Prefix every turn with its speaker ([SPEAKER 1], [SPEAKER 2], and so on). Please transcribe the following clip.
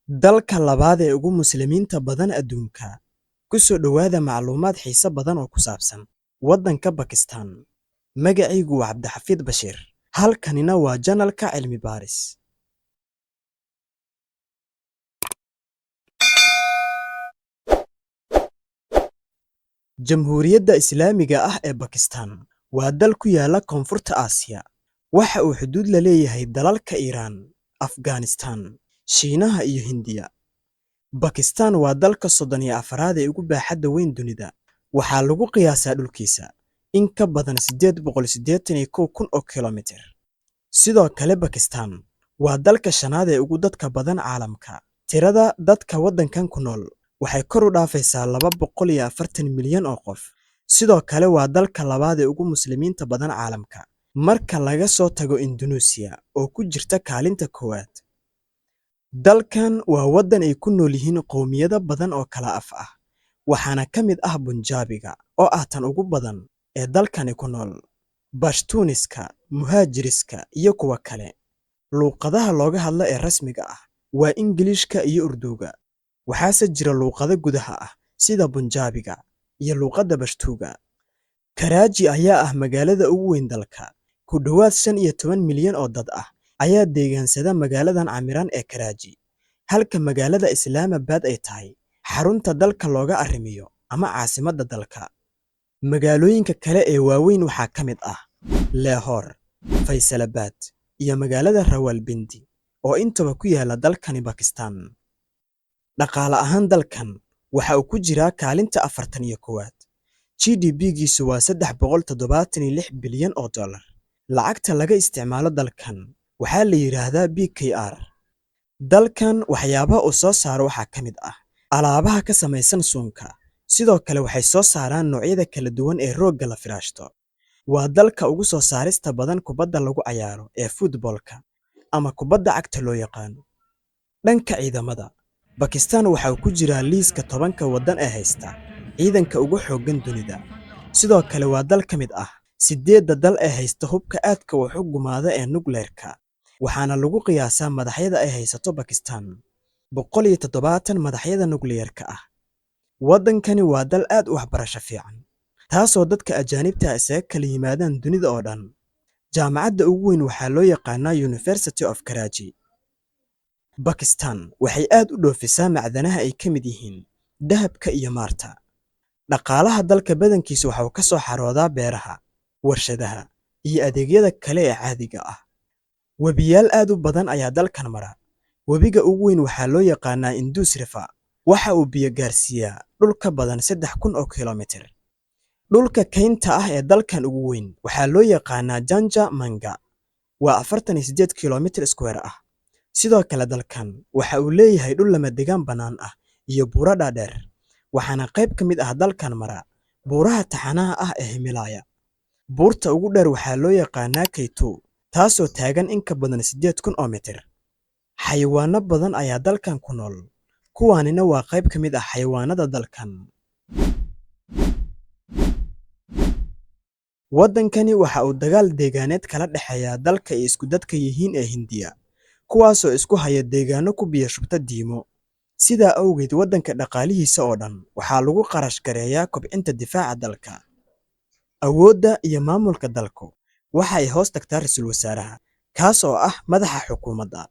[SPEAKER 1] Dalka labaad ee ugu Muslimiinta badan adduunka. Ku soo dhowaada macluumaad xiiso badan oo ku saabsan waddanka Bakistan. Magacaygu waa Cabdixafiid Bashiir. Halkanina waa janalka Cilmi Baaris. Jamhuuriyadda Islaamiga ah ee Bakistan waa dal ku yaala Koonfurta Aasiya. Waxa uu xuduud la leeyahay dalalka Iiraan, Afghanistan, Shiinaha iyo Hindiya. Bakistan waa dalka 34aad ee ugu baaxadda weyn dunida. Waxaa lagu qiyaasaa dhulkiisa in ka badan 881,000 oo kiiloomitir. Sidoo kale Bakistan waa dalka shanaad ee ugu dadka badan caalamka. Tirada dadka waddankan ku nool waxay kor u dhaafaysaa 240 milyan oo qof. Sidoo kale waa dalka labaad ee ugu muslimiinta badan caalamka, marka laga soo tago Indonesia oo ku jirta kaalinta koowaad. Dalkan waa waddan ay ku nool yihiin qowmiyado badan oo kala af ah, waxaana ka mid ah Punjabiga oo ah tan ugu badan ee dalkani ku nool, Pashtuuniska, Muhaajiriska iyo kuwa kale. Luuqadaha looga hadlo ee rasmiga ah waa Ingiliishka iyo Urduga. Waxaase jira luuqado gudaha ah sida Punjabiga iyo luuqadda Pashtuga. Karachi ayaa ah magaalada ugu weyn dalka. Ku dhowaad 15 milyan oo dad ah ayaa deegaansada magaaladan camiran ee Karachi, halka magaalada Islamabad ay tahay xarunta dalka looga arrimiyo ama caasimadda dalka. Magaalooyinka kale ee waaweyn waxaa ka mid ah Lahore, Faisalabad iyo magaalada Rawalpindi oo intaba ku yaala dalkani Bakistan. Dhaqaale ahaan dalkan waxa uu ku jiraa kaalinta 41aad. GDP-giisu waa 376 bilyan oo dollar. Lacagta laga isticmaalo dalkan waxaa la yiraahdaa BKR. Dalkan waxyaabaha uu soo saaro waxaa ka mid ah alaabaha ka samaysan suunka. Sidoo kale waxay soo saaraan noocyada kala duwan ee roogga la firaashto. Waa dalka ugu soo saarista badan kubadda lagu ciyaaro ee footballka ama kubadda cagta loo yaqaano. Dhanka ciidamada, Bakistan waxa uu ku jiraa liiska 10ka waddan ee haysta ciidanka ugu xooggan dunida. Sidoo kale waa dal ka mid ah 8 dal ee haysta hubka aadka wax u gumaada ee nukleerka. Waxaana lagu qiyaasaa madaxyada ay haysato Bakistan 170 madaxyada nukleerka ah. Waddankani waa dal aad u waxbarasho fiican, taasoo dadka ajaanibta ah isaga kala yimaadaan dunida oo dhan. Jaamacadda ugu weyn waxaa loo yaqaanaa University of Karachi. Bakistan waxay aad u dhoofisaa macdanaha ay ka mid yihiin dahabka iyo maarta. Dhaqaalaha dalka badankiisa waxa uu ka soo xaroodaa beeraha, warshadaha iyo adeegyada kale ee caadiga ah. Webiyaal aad u badan ayaa dalkan mara. Webiga ugu weyn waxaa loo yaqaanaa Indus River. Waxa uu biyo gaarsiiyaa dhul ka badan 3,000 oo kiiloomitir. Dhulka kaynta ah ee dalkan ugu weyn waxaa loo yaqaanaa Janja Manga. Waa 48 kiiloomitir square ah. Sidoo kale dalkan waxa uu leeyahay dhul lama degaan bannaan ah iyo buuro dhaadheer. Waxaana qayb ka mid ah dalkan mara buuraha taxanaha ah ee Himalaya. Buurta ugu dheer waxaa loo yaqaanaa K2, taasoo taagan in ka badan 8,000 oo mitir. Xayawaano badan ayaa dalkan ku nool. Kuwaanina waa qayb ka mid ah xayawaanada dalkan. Waddankani waxa uu dagaal deegaaneed kala dhexeeya dalka ay isku dadka yihiin ee Hindiya, kuwaasoo isku haya deegaano ku biyo shubta diimo. Sidaa awgeed waddanka dhaqaalihiisa oo dhan waxaa lagu qarash gareeyaa kobcinta difaaca dalka. Awoodda iyo maamulka dalku waxa ay hoos tagtaa ra'iisul wasaaraha, kaas oo ah madaxa xukuumadda.